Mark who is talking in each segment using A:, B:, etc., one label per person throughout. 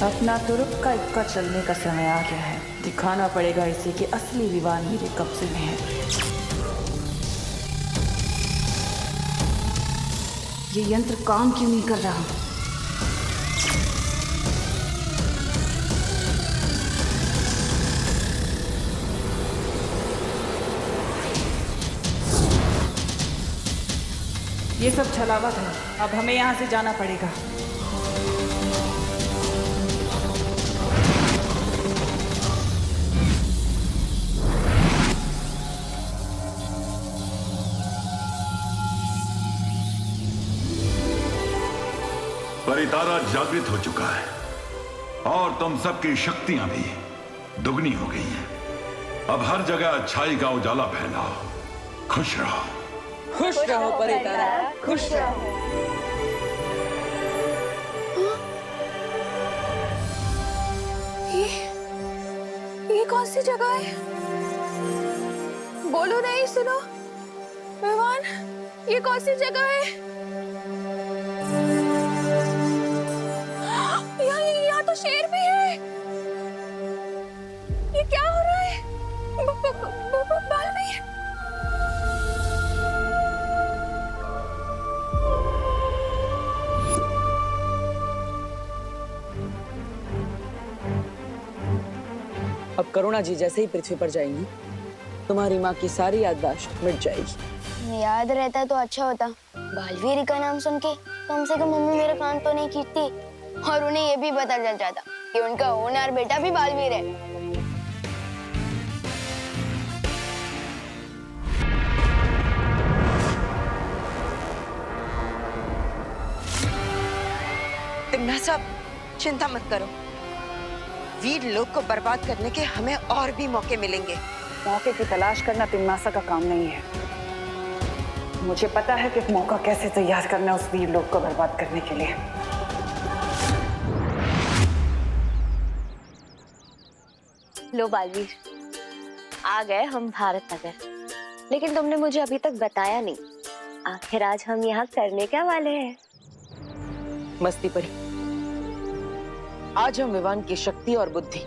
A: अपना तुरुप का इक्का चलने का समय आ गया है। दिखाना पड़ेगा इसे कि असली विवान मेरे कब्जे में है। ये यंत्र काम क्यों नहीं कर रहा? ये सब छलावा था। अब हमें यहाँ से जाना पड़ेगा।
B: परितारा जागृत हो चुका है और तुम सबकी शक्तियां भी दुगनी हो गई हैं। अब हर जगह अच्छाई का उजाला फैलाओ। खुश रहो।
A: खुश रहो परितारा, खुश रहो।
C: ये कौन सी जगह है? बोलो नहीं, सुनो विवान, ये कौन सी जगह है? यहाँ तो शेर भी है। ये क्या हो रहा है? बालवीर,
D: अब करुणा जी जैसे ही पृथ्वी पर जाएंगी, तुम्हारी माँ की सारी याददाश्त मिट जाएगी।
E: याद रहता तो अच्छा होता। बालवीर का नाम सुन के कम से कम मम्मी मेरे कान तो नहीं खींचती और उन्हें ये भी पता चल जाता कि उनका होनहार बेटा भी बालवीर है।
F: तिम्ना साहब, चिंता मत करो। वीर लोग को बर्बाद करने के हमें और भी मौके मिलेंगे।
A: मौके की तलाश करना तिम्मासा का काम नहीं है। मुझे पता है कि मौका कैसे तैयार करना उस वीर लोग को बर्बाद करने के लिए।
E: लो बालवीर, आ गए हम भारत नगर। लेकिन तुमने मुझे अभी तक बताया नहीं, आखिर आज हम यहाँ करने क्या वाले हैं?
D: मस्ती परी, आज हम विवान की शक्ति और बुद्धि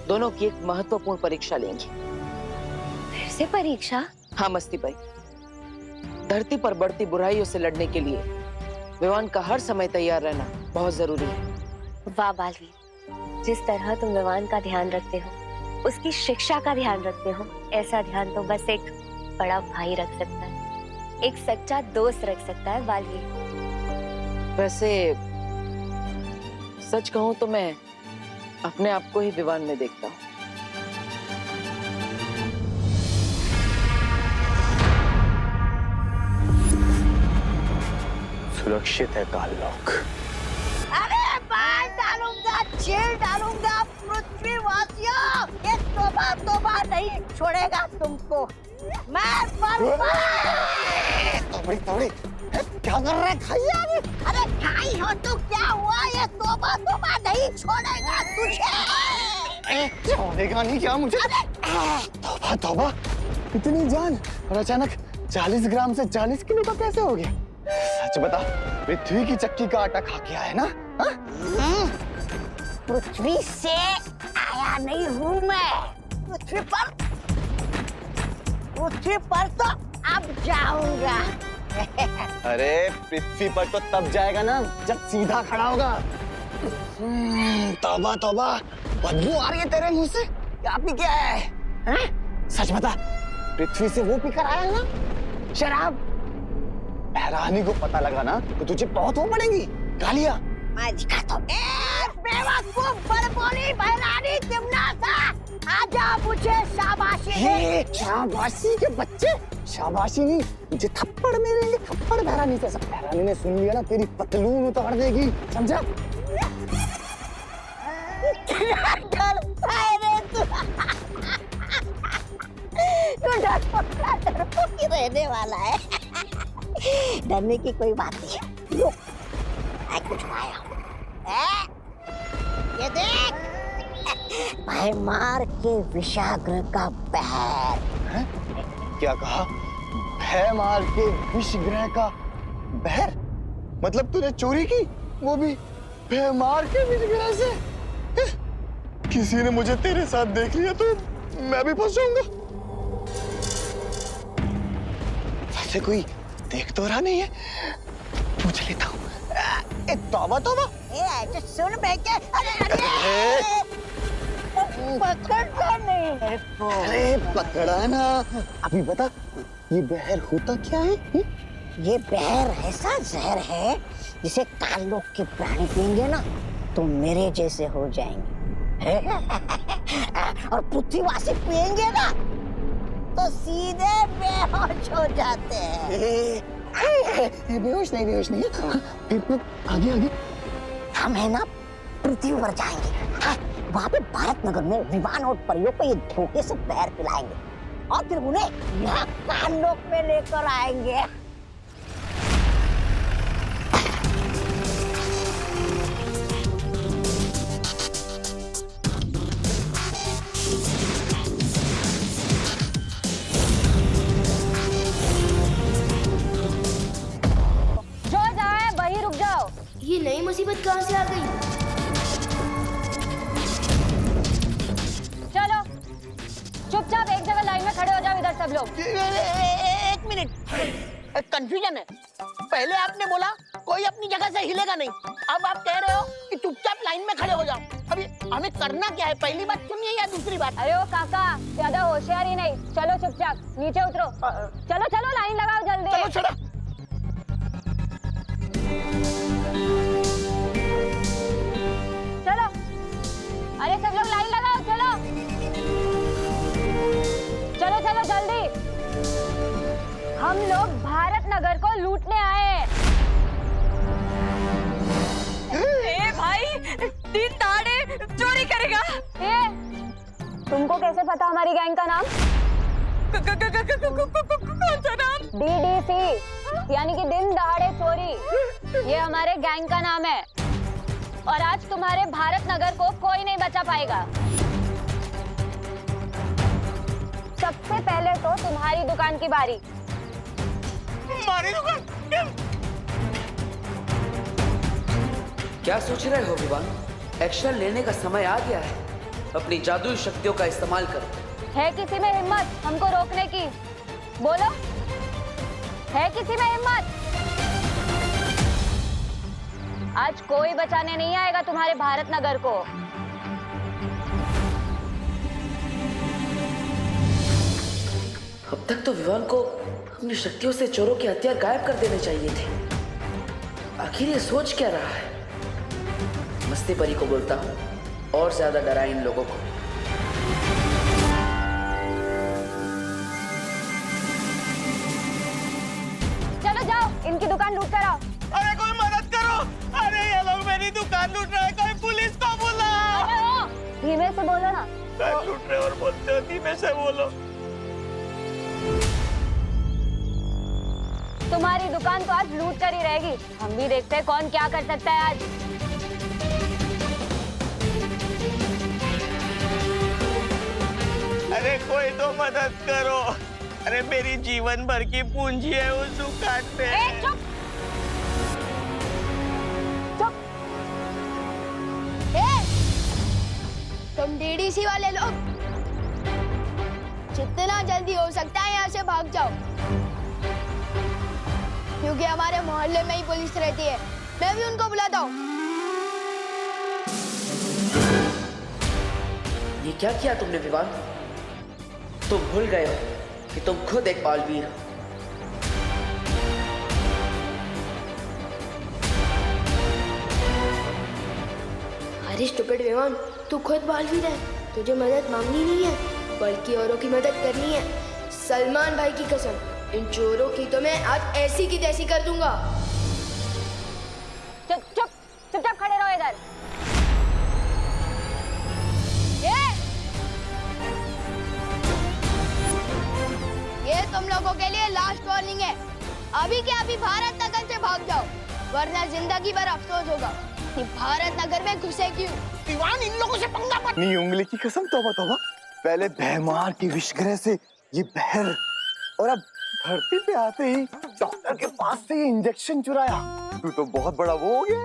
D: दोनों की एक महत्वपूर्ण परीक्षा लेंगे।
E: फिर से परीक्षा?
D: हाँ मस्ती परी, धरती पर बढ़ती बुराइयों से लड़ने के लिए विवान का हर समय तैयार रहना बहुत जरूरी है।
E: वाह बालवीर, जिस तरह तुम विवान का ध्यान रखते हो, उसकी शिक्षा का ध्यान रखते हो, ऐसा ध्यान तो बस एक बड़ा भाई रख सकता है, एक सच्चा दोस्त रख सकता है बालवीर।
D: वैसे सच कहूं तो मैं अपने आप को ही विवान में देखता हूँ।
G: सुरक्षित है काललोक।
H: अरे बाल डालूंगा, चीर डालूंगा पृथ्वीवासियों। ये तोबा नहीं छोड़ेगा तुमको। मैं
G: तोड़ी क्या कर रहा है खाइया?
H: अरे खाई हो तो क्या हुआ? ये तोबा नहीं छोड़ेगा तुझे।
G: छोड़ेगा नहीं क्या मुझे? तोबा इतनी जान और अचानक 40 ग्राम से 40 किलो का कैसे हो गया? सच बता, पृथ्वी की चक्की का आटा खा के आया ना?
H: पृथ्वी से आया नहीं हूँ मैं। पृथ्वी पर तो अब जाऊंगा।
G: अरे पृथ्वी पर तो तब जाएगा ना जब सीधा खड़ा होगा। तौबा बदबू आ रही है तेरे मुंह से। क्या पी के आया है? सच बता, पृथ्वी से वो पीकर आया है ना शराब? बहरानी को पता लगा ना तो तुझे बहुत हो पड़ेगी गालियां।
H: मैं दिखाता हूँ। बेवकूफ बड़बोली बहरानी तिम्नासा, आजा मुझे शाबाशी दे।
G: शाबाशी के बच्चे, शाबाशी नहीं, मुझे थप्पड़ मिलेंगे, थप्पड़ बहरानी से। सब बहरानी ने सुन लिया ना तेरी पतलून उतार देगी, समझा?
H: डरता है रे तू। तू डरपोक ही रहने वाला है। डरने की कोई बात नहीं है। लो, मैं कुछ आया हूँ। ये देख, भयमार के विषाग्र का बहर।
G: क्या कहा? भयमार के विषग्रह का बहर? मतलब तूने चोरी की, वो भी भयमार के विषग्रह से? किसी ने मुझे तेरे साथ देख लिया तो मैं भी फंस जाऊंगा। वैसे कोई देख तो रहा नहीं है, पूछ लेता हूँ। तौबा तौबा।
H: तो सुन बेटे, अरे पकड़ता नहीं मेरे को।
G: अरे पकड़ा ना। अभी बता ये बहर होता क्या है?
H: ये बहर ऐसा जहर है जिसे कालों के प्राणी पिएंगे ना तो मेरे जैसे हो जाएंगे। और पृथ्वीवासी पिएंगे ना तो सीधे बेहोश हो जाते हैं।
G: बेहोश नहीं। फिर आगे आगे
H: हम है ना पृथ्वी पर जाएंगे। हाँ, वहाँ पे भारत नगर में विमान और परियों को ये धोखे से बहर पिलाएंगे और फिर उन्हें यहाँ कालोक में लेकर आएंगे।
C: ये नई मुसीबत कहाँ से आ गई?
I: चलो चुपचाप एक जगह लाइन में खड़े हो जाओ इधर सब लोग।
H: एक मिनट, कंफ्यूजन है। पहले आपने बोला कोई अपनी जगह से हिलेगा नहीं, अब आप कह रहे हो कि चुपचाप लाइन में खड़े हो जाओ। अभी हमें करना क्या है? पहली बात सुनिए या दूसरी बात?
I: अरे ओ काका, ज्यादा होशियारी नहीं, चलो चुपचाप नीचे उतरो। चलो चलो लाइन लगाओ जल्दी।
G: चलो छोड़ा।
I: चलो, अरे सब लोग लाइन लगाओ, चलो चलो चलो जल्दी। हम लोग भारत नगर को लूटने आए हैं।
C: ए भाई, दिन दहाड़े चोरी करेगा?
I: तुमको कैसे पता हमारी गैंग का नाम?
C: कौन सा नाम?
I: DDC यानी कि दिन दहाड़े चोरी, ये हमारे गैंग का नाम है। और आज तुम्हारे भारत नगर को कोई नहीं बचा पाएगा। सबसे पहले तो तुम्हारी दुकान की बारी।
G: हमारी दुकान?
D: क्या सोच रहे हो विवान? एक्शन लेने का समय आ गया है। अपनी जादुई शक्तियों का इस्तेमाल करो।
I: है किसी में हिम्मत हमको रोकने की? बोलो, है किसी में हिम्मत? आज कोई बचाने नहीं आएगा तुम्हारे भारत नगर को।
D: अब तक तो विवान को अपनी शक्तियों से चोरों के हथियार गायब कर देने चाहिए थे। आखिर ये सोच क्या रहा है? मस्ती परी को बोलता हूँ और ज्यादा डराए इन लोगों को।
I: चलो जाओ, इनकी दुकान लूट कर आओ।
G: अरे कोई मदद करो! अरे ये लोग मेरी दुकान लूट रहे हैं, कोई पुलिस को बुलाओ!
I: धीमे से बोलो ना।
G: लूट रहे और बोलते हो धीमे से बोलो।
I: तुम्हारी दुकान तो आज लूट कर ही रहेगी। हम भी देखते हैं कौन क्या कर सकता है आज।
G: अरे कोई तो मदद करो! अरे मेरी जीवन भर की पूंजी है उस दुकान पे।
I: चुप चुप।
C: तुम DDC वाले लोग जितना जल्दी हो सकता है यहाँ से भाग जाओ, क्योंकि हमारे मोहल्ले में ही पुलिस रहती है। मैं भी उनको बुलाता हूँ।
D: ये क्या किया तुमने विवान? तुम भूल गए हो कि तुम खुद एक बालवीर हो।
C: अरे स्टूपिड विवान, तू खुद बालवीर है। तुझे मदद मांगनी नहीं है बल्कि औरों की मदद करनी है। सलमान भाई की कसम, इन चोरों की तो मैं आज ऐसी की तैसी कर दूंगा।
I: चुप चुप चुपचाप खड़े रहो इधर।
C: ये तुम लोगों के लिए लास्ट वार्निंग है। अभी के अभी भारत नगर से भाग जाओ, वरना जिंदगी भर अफसोस होगा कि भारत नगर में घुसे क्यों।
H: दीवान, इन लोगों से पंगा मत।
G: अपनी उंगली की कसम, तौबा तौबा। पहले भैमार की विषग्रह से ये बहर, और अब धरती पे आते ही डॉक्टर के पास से ये इंजेक्शन चुराया। तू तो बहुत बड़ा वो हो गया।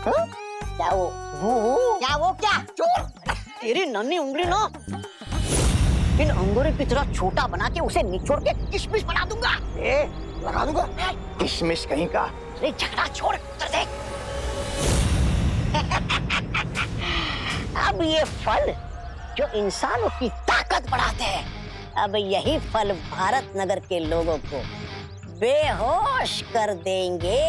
G: हाँ?
H: क्या वो? क्या वो क्या? चोर? तेरी नन्ही उंगली ना इन अंगूरों की तरह छोटा बना के उसे निचोड़ के किशमिश बना दूंगा।
G: लगा दूंगा किशमिश कहीं का।
H: अरे झगड़ा छोड़, कर देख। अब ये फल जो इंसानों की ताकत बढ़ाते हैं, अब यही फल भारत नगर के लोगों को बेहोश कर देंगे।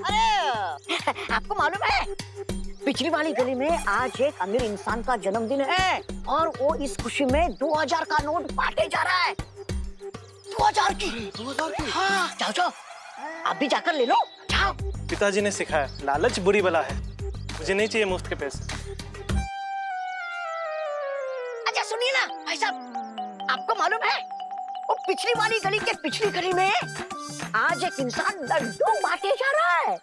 H: अरे आपको मालूम है पिछली वाली गली में आज एक अमीर इंसान का जन्मदिन है और वो इस खुशी में 2000 का नोट बांटे जा रहा है। 2000 की। हाँ, जाओ जाओ आप भी जाकर ले लो, जाओ।
J: पिताजी ने सिखाया लालच बुरी बला है, मुझे नहीं चाहिए मुफ्त के पैसे।
H: अच्छा सुनिए ना भाई साहब, आपको मालूम है वो पिछली वाली गली के पिछली गली में आज एक इंसान लड्डू बांटे जा रहा है।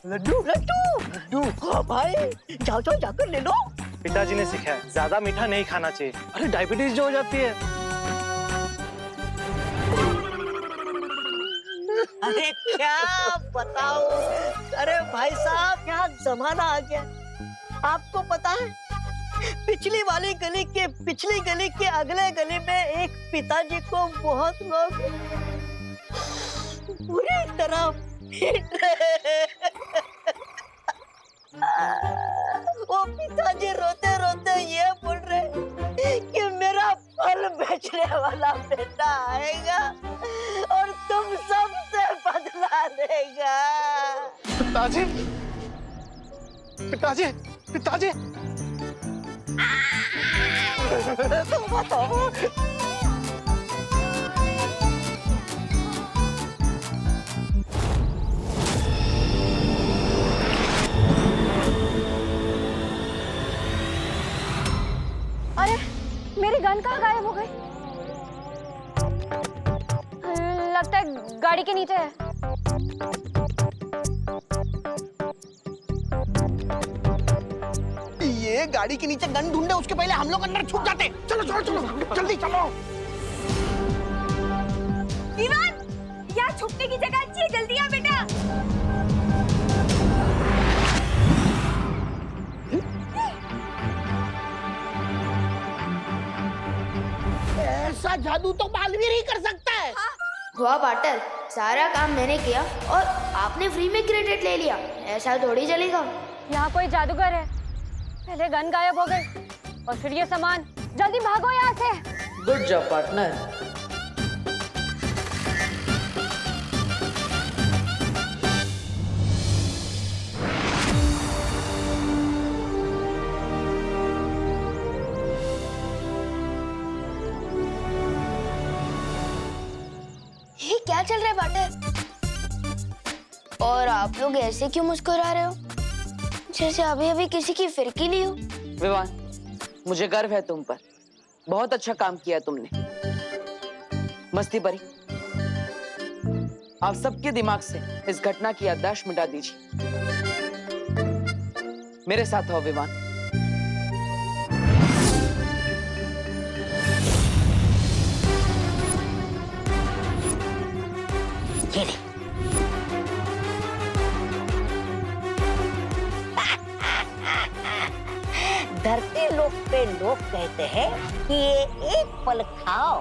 H: लड्डू लड्डू लड्डू। हाँ भाई, जाओ जाओ जाकर ले लो।
J: पिताजी ने सिखाया ज्यादा मीठा नहीं खाना चाहिए, अरे डायबिटीज जो हो जाती है।
H: अरे क्या बताओ, अरे भाई साहब क्या जमाना आ गया। आपको पता है पिछली वाली गली के पिछली गली के अगले गली में एक पिताजी को बहुत लोग पूरी तरह पीट रहे हैं। वो पिताजी रोते रोते ये बोल रहे कि मेरा फल बेचने वाला बेटा आएगा और तुम सबसे बदला लेगा।
J: पिताजी पिताजी पिताजी
H: तुम बताओ।
I: अरे मेरी गन कहाँ गायब हो गई? लगता है गाड़ी के नीचे है।
G: ये गाड़ी के नीचे गन ढूंढे उसके पहले हम लोग अंदर छुप जाते। चलो चलो चलो जल्दी चलो।
I: दीवान, यहाँ छुपने की जगह अच्छी है, जल्दी आ बेटा।
G: ऐसा जादू तो बालवीर ही कर सकता है।
C: हुआ पार्टनर, सारा काम मैंने किया और आपने फ्री में क्रेडिट ले लिया, ऐसा थोड़ी चलेगा।
I: यहाँ कोई जादूगर है, पहले गन गायब हो गई और फिर ये सामान। जल्दी भागो यहाँ से।
D: Good job partner.
C: ये क्या चल रहा है पार्टनर? और आप लोग ऐसे क्यों मुस्कुरा रहे हो, जैसे अभी अभी किसी की फिरकी ली हो?
D: विवान, मुझे गर्व है तुम पर, बहुत अच्छा काम किया तुमने। मस्ती परी, आप सबके दिमाग से इस घटना की याददाश्त मिटा दीजिए। मेरे साथ आओ विवान।
H: ये ले। धरती लोक पे लोग कहते हैं कि ये एक फल खाओ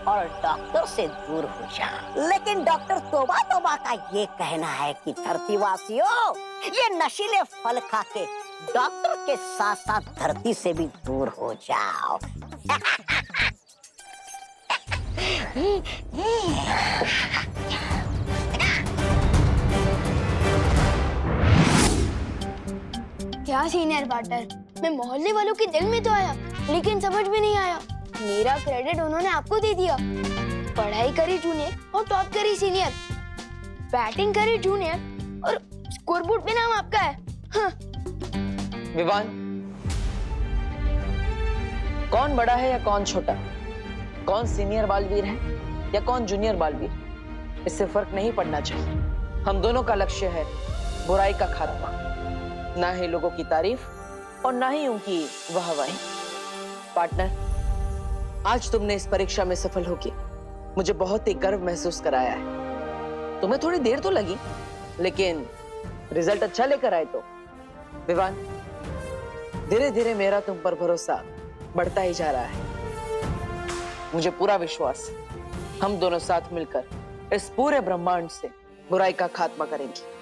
H: और डॉक्टर से दूर हो जाओ, लेकिन डॉक्टर तोबा तोबा का ये कहना है कि धरतीवासियों, ये नशीले फल खा के डॉक्टर के साथ साथ धरती से भी दूर हो जाओ।
C: क्या सीनियर पार्टनर, मैं मोहल्ले वालों के दिल में तो आया, लेकिन समझ में नहीं आया। मेरा क्रेडिट उन्होंने आपको दे दिया। पढ़ाई करी जूनियर और टॉप करी सीनियर, बैटिंग करी जूनियर और स्कोरबोर्ड पे नाम आपका है। हाँ।
D: विवान, कौन बड़ा है या कौन छोटा, कौन सीनियर बालवीर है या कौन जूनियर बालवीर, इससे फर्क नहीं पड़ना चाहिए। हम दोनों का लक्ष्य है बुराई का खात्मा, ना ही लोगों की तारीफ और ना ही उनकी वाहवाही। पार्टनर, आज तुमने इस परीक्षा में सफल होकर मुझे बहुत ही गर्व महसूस कराया है। तुम्हें थोड़ी देर तो लगी, लेकिन रिजल्ट अच्छा लेकर आए तो। विवान, धीरे धीरे मेरा तुम पर भरोसा बढ़ता ही जा रहा है। मुझे पूरा विश्वास, हम दोनों साथ मिलकर इस पूरे ब्रह्मांड से बुराई का खात्मा करेंगे।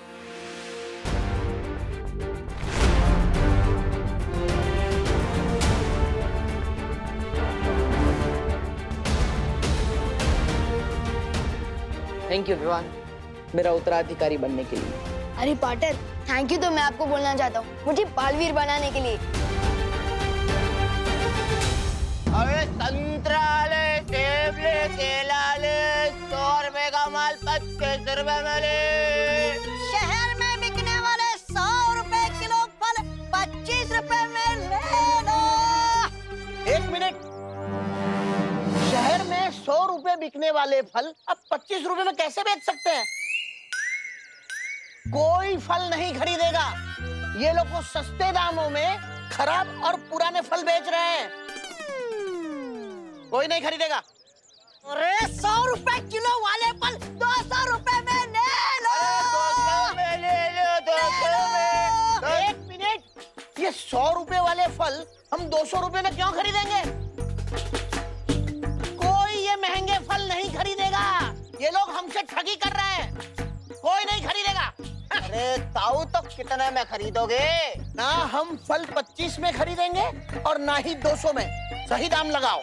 D: थैंक यू विवान, मेरा उत्तराधिकारी बनने के लिए।
C: अरे पार्टनर, थैंक यू तो मैं आपको बोलना चाहता हूँ, मुझे बालवीर बनाने के लिए।
K: अरे संतरा ले, सेब ले, केला ले, 100 रुपए का माल 25 रुपए में ले।
H: शहर में बिकने वाले 100 रुपए किलो फल 25 रुपए में ले लो।
K: 1 मिनट, शहर में 100 रुपए बिकने वाले फल अब 25 रुपए में कैसे बेच सकते हैं? कोई फल नहीं खरीदेगा। ये लोग वो सस्ते दामों में खराब और पुराने फल बेच रहे हैं। कोई नहीं खरीदेगा।
H: अरे 100 रुपए किलो वाले फल 200 रुपए में ले लो।
K: 200 में ले लो, 200 में। 1 मिनट, ये 100 रुपए वाले फल हम 200 रुपए में क्यों खरीदेंगे? कोई ये महंगे फल नहीं खरीदेगा। ये लोग हमसे ठगी कर रहे हैं। कोई नहीं खरीदेगा। अरे ताऊ, तो कितने में खरीदोगे? ना हम फल 25 में खरीदेंगे और ना ही 200 में। सही दाम लगाओ।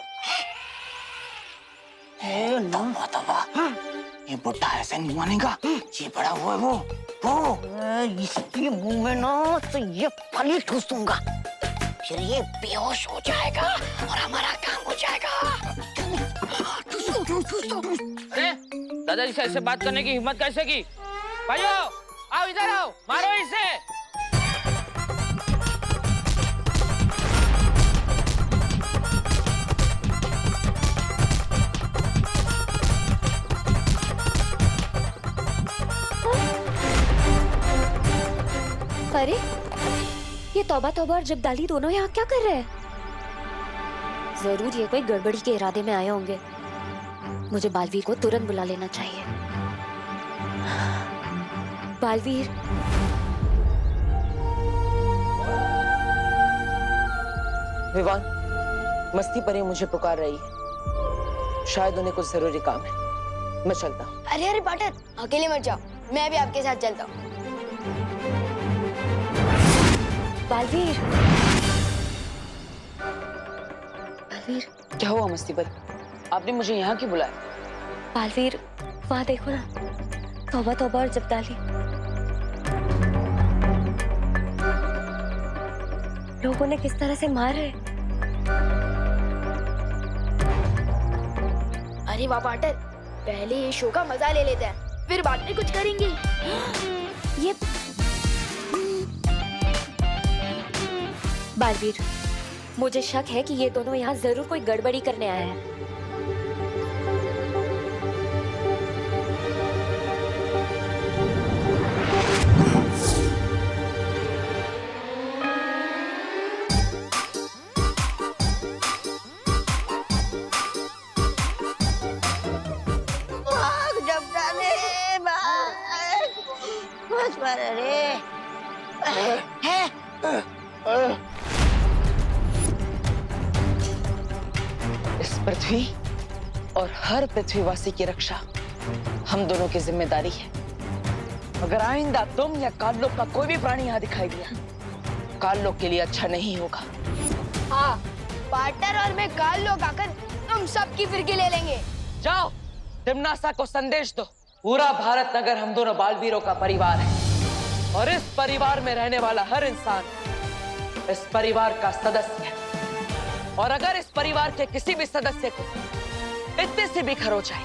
G: ये बुढ़ा ऐसे नहीं मानेगा। ये बड़ा हुआ है वो
H: इसके मुंह में ना तो ये फल ही ठूस दूंगा, फिर ये बेहोश हो जाएगा और हमारा काम हो जाएगा।
K: अरे दादाजी से ऐसे बात करने की हिम्मत कैसे की? भाइयों, आओ इधर आओ, मारो इसे।
E: अरे ये तौबा तौबा और जगदाली दोनों यहाँ क्या कर रहे हैं? जरूर ये कोई गड़बड़ी के इरादे में आए होंगे। मुझे बालवीर को तुरंत बुला लेना चाहिए। बालवीर,
D: विवान, मस्ती परी मुझे पुकार रही है। शायद उन्हें कुछ जरूरी काम है। मैं चलता हूँ।
C: अरे अरे पार्टनर, अकेले मत जाओ, मैं भी आपके साथ चलता हूँ।
E: बालवीर, बालवीर,
D: क्या हुआ मस्ती परी? आपने मुझे यहाँ क्यों बुलाया?
E: बालवीर, वहाँ देखो ना, तौबा तौबा और जगदाली। लोग उन्हें किस तरह से मार रहे।
C: अरे वाह पार्टनर, पहले ये शो का मजा ले लेते हैं, फिर बाद में कुछ करेंगे।
E: ये बालवीर, मुझे शक है कि ये दोनों यहाँ जरूर कोई गड़बड़ी करने आए हैं।
D: इस पृथ्वी और हर पृथ्वीवासी की रक्षा हम दोनों की जिम्मेदारी है। अगर आइंदा तुम या काललोक का कोई भी प्राणी यहाँ दिखाई दिया, काललोक के लिए अच्छा नहीं होगा।
C: हाँ, पार्टनर और मैं काललोक आकर तुम सबकी फिरकी ले लेंगे।
D: जाओ, तिम्नासा को संदेश दो। पूरा भारत नगर हम दोनों बालवीरों का परिवार है और इस परिवार में रहने वाला हर इंसान इस परिवार का सदस्य है। और अगर इस परिवार के किसी भी सदस्य को इतने से भी खरोच जाए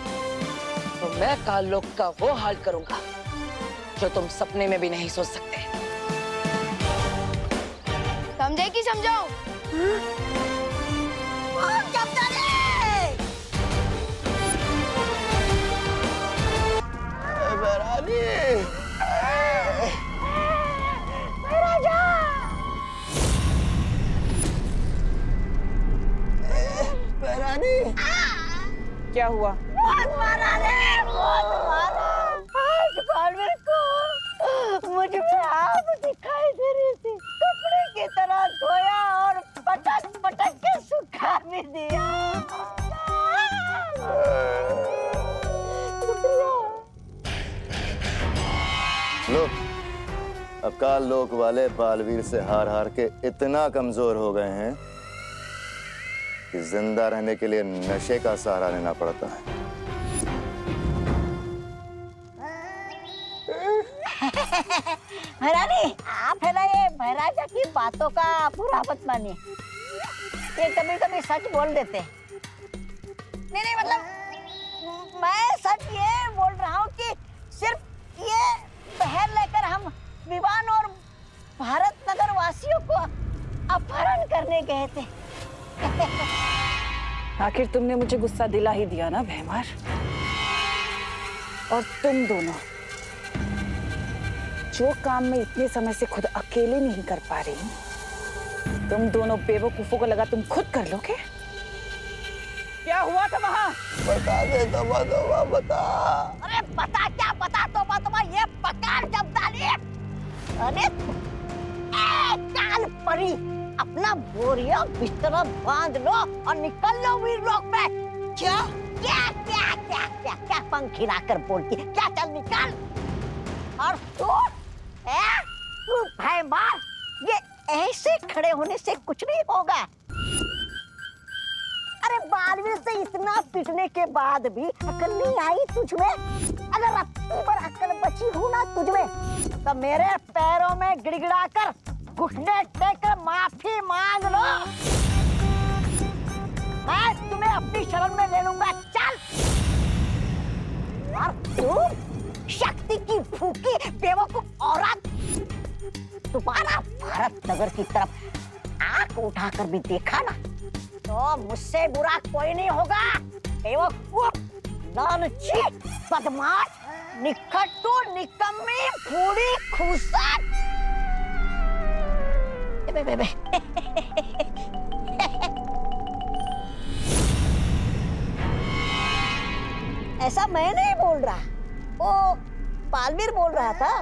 D: तो मैं काललोक का वो हाल करूंगा जो तुम सपने में भी नहीं सोच सकते।
C: समझे कि समझाओ?
D: क्या हुआ?
H: बहुत मारा रे, बहुत मारा।
L: लो, अब काल लोक वाले बालवीर से हार हार के इतना कमजोर हो गए हैं कि जिंदा रहने के लिए नशे का सहारा लेना पड़ता है।
H: महारानी, आप है ना ये महाराजा की बातों का बुरा मत मानिए। ये कभी कभी सच बोल देते हैं। नहीं मतलब मैं सच ये बोल रहा हूँ कि सिर्फ ये पहल लेकर हम विवान और भारत नगर वासियों को अपहरण करने गए थे।
A: आखिर तुमने मुझे गुस्सा दिला ही दिया ना भैमार। और तुम दोनों जो काम मैं इतने समय से खुद अकेले नहीं कर पा रही, तुम दोनों बेवकूफों को लगा तुम खुद कर लोगे। क्या हुआ था वहां?
L: बता दे तोबा तोबा, बता।
H: अरे बता क्या बता, तोबा तोबा ये पकार जब डाली। अरे काल परी, अपना बोरिया बिस्तरा बांध लो और निकल लो वीरलोक में। क्या क्या क्या क्या क्या क्या पंख हिलाकर बोलती है? क्या, चल निकल। और तू भाई मार, ये ऐसे खड़े होने से कुछ नहीं होगा। अरे बालवीर से इतना पीटने के बाद भी अकल नहीं आई तुझमें? अगर रत्ती पर अकल बची हो ना तुझमें, तो मेरे पैरों में गिड़गिड़ाकर घुटने टेककर माफी मांग लो। मैं तुम्हें अपनी शरण में ले लूंगा। चल। और तू शक्ति की भूखी बेवकूफ औरत, तुम्हारा भारत नगर की तरफ आंख उठाकर भी देखा ना, तो मुझसे बुरा कोई नहीं होगा। बेवकूफ, लालची, बदमाश, निकट्टू, निकम्मी, फूड़ी, खूसट। ऐसा मैं नहीं बोल रहा, वो बालवीर बोल रहा था।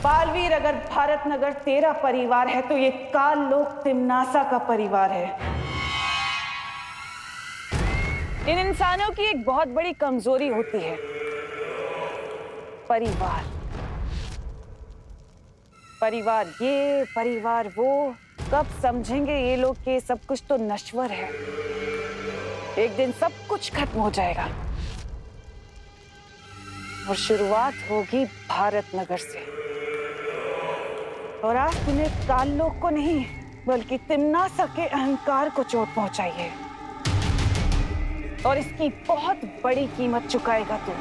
A: बालवीर, अगर भारत नगर तेरा परिवार है तो ये काल लोक तिम्नासा का परिवार है। इन इंसानों की एक बहुत बड़ी कमजोरी होती है, परिवार। परिवार ये, परिवार वो। कब समझेंगे ये लोग कि सब कुछ तो नश्वर है, एक दिन सब कुछ खत्म हो जाएगा और शुरुआत होगी भारत नगर से। और आज तुम्हें काल लोक को नहीं बल्कि तिम्नासा के अहंकार को चोट पहुंचाई है, और इसकी बहुत बड़ी कीमत चुकाएगा तू।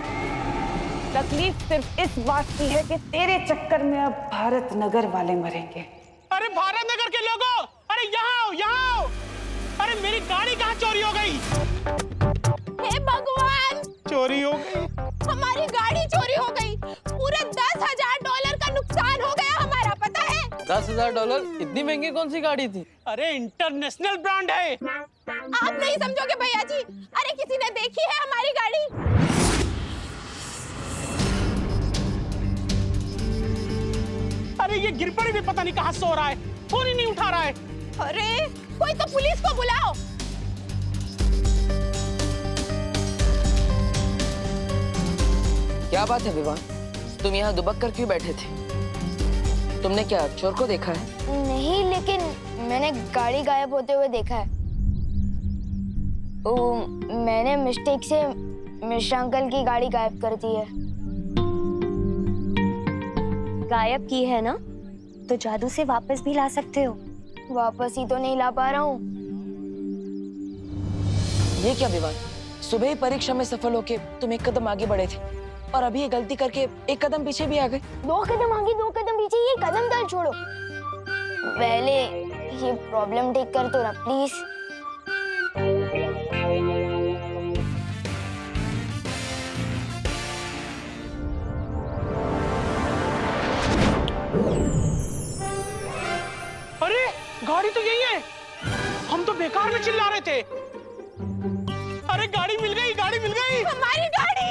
A: तकलीफ सिर्फ इस बात की है कि तेरे चक्कर में अब भारत नगर वाले मरेंगे।
J: अरे भारत नगर के लोगों, अरे यहाँ आओ, यहाँ आओ। अरे मेरी गाड़ी कहाँ चोरी हो गई?
M: हे भगवान,
J: चोरी हो गई?
M: हमारी गाड़ी चोरी हो गई। पूरे $10,000 का नुकसान हो गया हमारा, पता है?
D: $10,000? इतनी महंगी कौन सी गाड़ी थी?
J: अरे इंटरनेशनल ब्रांड है।
M: आप नहीं समझोगे भैया जी। अरे किसी ने देखी है हमारी गाड़ी?
J: अरे ये गिरपड़ी भी पता नहीं कहाँ सो रहा है, फोन ही नहीं उठा रहा है।
M: अरे कोई तो पुलिस को बुलाओ।
D: क्या बात है विवान, तुम यहाँ दुबक कर क्यों बैठे थे? तुमने क्या चोर को देखा है?
C: नहीं, लेकिन मैंने गाड़ी गायब होते हुए देखा है। मैंने मिस्टेक से मिश्रा अंकल की गाड़ी गायब कर दी है।
E: गायब की है ना, तो जादू से वापस भी ला सकते हो।
C: वापस ही तो नहीं ला पा रहा हूँ।
D: ये क्या विवान, सुबह ही परीक्षा में सफल होके तुम एक कदम आगे बढ़े थे और अभी ये गलती करके एक कदम पीछे भी आ गए।
C: 2 कदम आगे 2 कदम पीछे, ये कदम दर छोड़ो। पहले ये प्रॉब्लम ठीक कर तो ना प्लीज।
J: अरे गाड़ी तो यही है, हम तो बेकार में चिल्ला रहे थे। अरे गाड़ी मिल गई, गाड़ी मिल गई,
M: हमारी गाड़ी।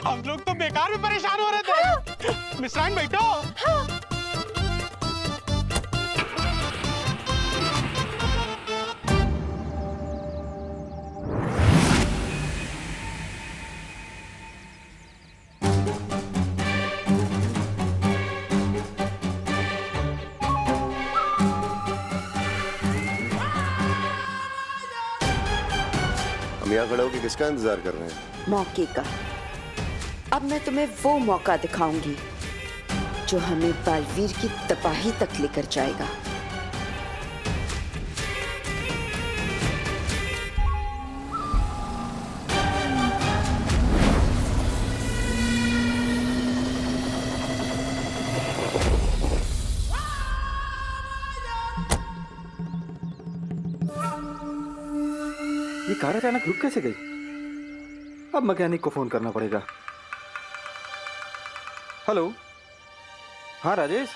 J: हम लोग तो बेकार में परेशान हो रहे थे। मिश्राइन बैठो।
L: हम यहाँ खड़े होकर किसका इंतजार कर रहे हैं?
F: मौके का। अब मैं तुम्हें वो मौका दिखाऊंगी जो हमें बालवीर की तबाही तक लेकर जाएगा।
N: ये कार अचानक रुक कैसे गई? अब मैकेनिक को फोन करना पड़ेगा। हेलो, हाँ राजेश।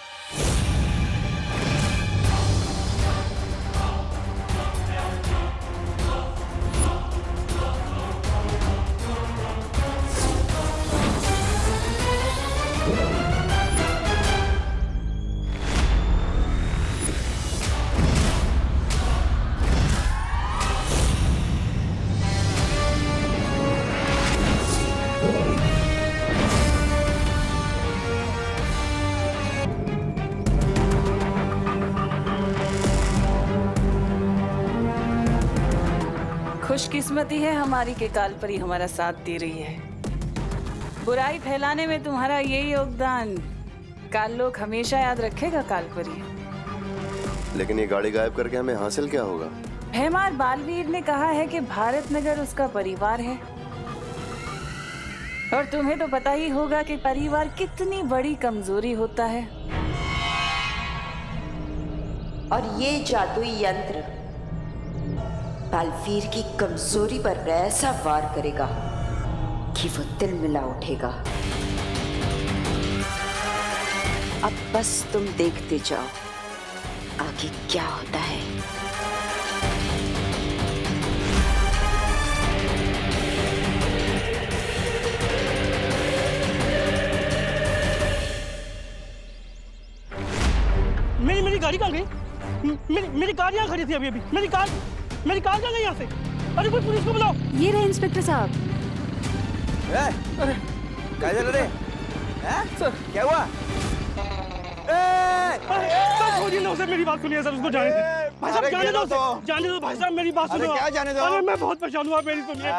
A: खुशकिस्मती है हमारी के कालपरी हमारा साथ दे रही है। बुराई फैलाने में तुम्हारा यही योगदान काल लोग हमेशा याद रखेगा कालपरी।
L: लेकिन ये गाड़ी गायब करके हमें हासिल क्या होगा?
A: भैमार बालवीर ने कहा है कि भारत नगर उसका परिवार है, और तुम्हें तो पता ही होगा कि परिवार कितनी बड़ी कमजोरी होता है।
F: और ये जादुई यंत्र बालवीर की कमजोरी पर ऐसा वार करेगा कि वो दिल मिला उठेगा। अब बस तुम देखते जाओ आगे क्या होता है।
J: मेरी गाड़ी कहाँ गई? मेरी कार यहाँ खड़ी थी अभी। मेरी कार कहाँ गई यहाँ से? अरे कोई पुलिस को बुलाओ।
I: ये रहे इंस्पेक्टर साहब।
N: अरे क्या चल रहे? सर क्या हुआ?
J: सर छोड़िए ना उसे, मेरी बात सुनिए सर, उसको जाने दो। भाई साहब जाने दो भाई साहब, मेरी बात सुनो।
G: क्या जाने दो?
J: अरे मैं बहुत परेशान हुआ, मेरी सुनिए।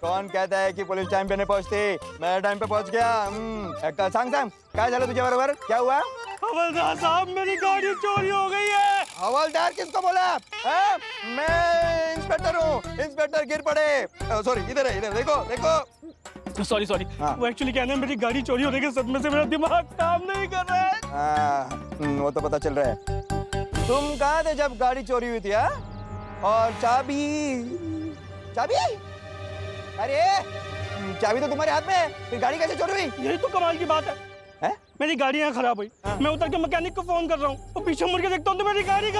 G: कौन कहता है कि पुलिस टाइम पे नहीं पहुंचती? मैं टाइम पे पहुंच गया। सांग क्या चला तुझे बराबर? क्या हुआ?
J: हवलदार साहब मेरी गाड़ी चोरी हो गई है।
G: हवलदार किसको बोला? मैं इंस्पेक्टर हूँ। इंस्पेक्टर गिर पड़े। सॉरी, इधर है, इधर देखो।
J: सॉरी वो एक्चुअली क्या है ना, मेरी गाड़ी चोरी होने के सदमे से मेरा दिमाग काम नहीं कर रहा है।
G: वो तो पता चल रहा है। तुम कहाँ थे जब गाड़ी चोरी हुई थी? और चाबी? अरे चाबी तो तुम्हारे हाथ में है, फिर गाड़ी कैसे चोरी हुई?
J: यही तो कमाल की बात है। मेरी गाड़ी यहाँ खराब हुई। मैं उतर के मैकेनिक को फोन कर रहा हूँ, तो पीछे मुड़ के देखता हूँ तो मेरी गाड़ी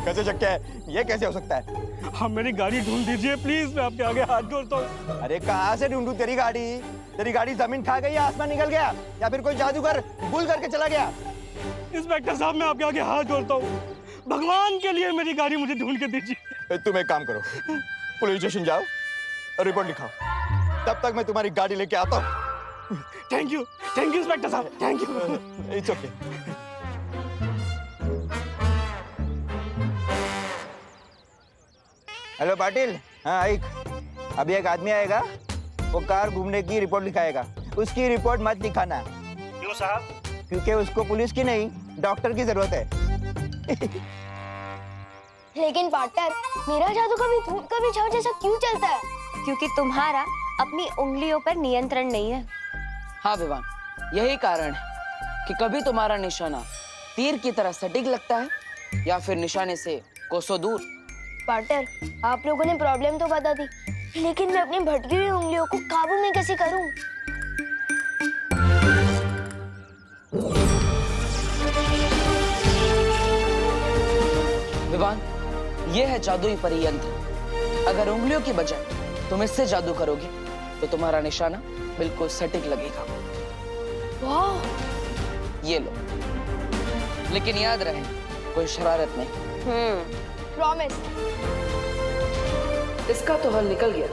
G: कैसे शक्य है? ये कैसे हो सकता है?
J: हाँ मेरी गाड़ी ढूंढ दीजिए प्लीज, मैं आपके आगे हाथ जोड़ता हूँ।
G: अरे कहाँ से ढूंढूं तेरी गाड़ी? तेरी गाड़ी जमीन खा गई, आसमान निकल गया, या फिर कोई जादूगर भूल करके चला गया?
J: इंस्पेक्टर साहब मैं आपके आगे हाथ जोड़ता हूँ, भगवान के लिए मेरी गाड़ी मुझे ढूंढ के दीजिए।
G: तुम एक काम करो, पुलिस स्टेशन जाओ और रिपोर्ट लिखाओ, तब तक मैं तुम्हारी गाड़ी लेके आता हूँ।
J: थैंक यू इंस्पेक्टर साहब, thank you.
G: It's okay. Hello Patil. हाँ एक अभी एक आदमी आएगा, वो कार घूमने की रिपोर्ट लिखाएगा। उसकी रिपोर्ट मत दिखाना।
J: क्यों साहब?
G: क्योंकि उसको पुलिस की नहीं डॉक्टर की जरूरत है।
C: लेकिन पार्टनर, मेरा जादू कभी धूप कभी छाव जैसा क्यों चलता है?
E: क्योंकि तुम्हारा अपनी उंगलियों पर नियंत्रण नहीं है।
D: हाँ विवान, यही कारण है कि कभी तुम्हारा निशाना तीर की तरह सटीक लगता है या फिर निशाने से कोसों दूर।
C: पार्टनर, आप लोगों ने प्रॉब्लम तो बता दी, लेकिन मैं अपनी भटकी हुई उंगलियों को काबू में कैसे करूं?
D: विवान, ये है जादुई परियंत्र। अगर उंगलियों की बजाय तुम इससे जादू करोगे तो तुम्हारा निशाना बिल्कुल सटीक लगेगा।
C: वाह!
D: ये लो, लेकिन याद रहे कोई शरारत नहीं।
C: प्रॉमिस।
D: इसका तो हल निकल गया।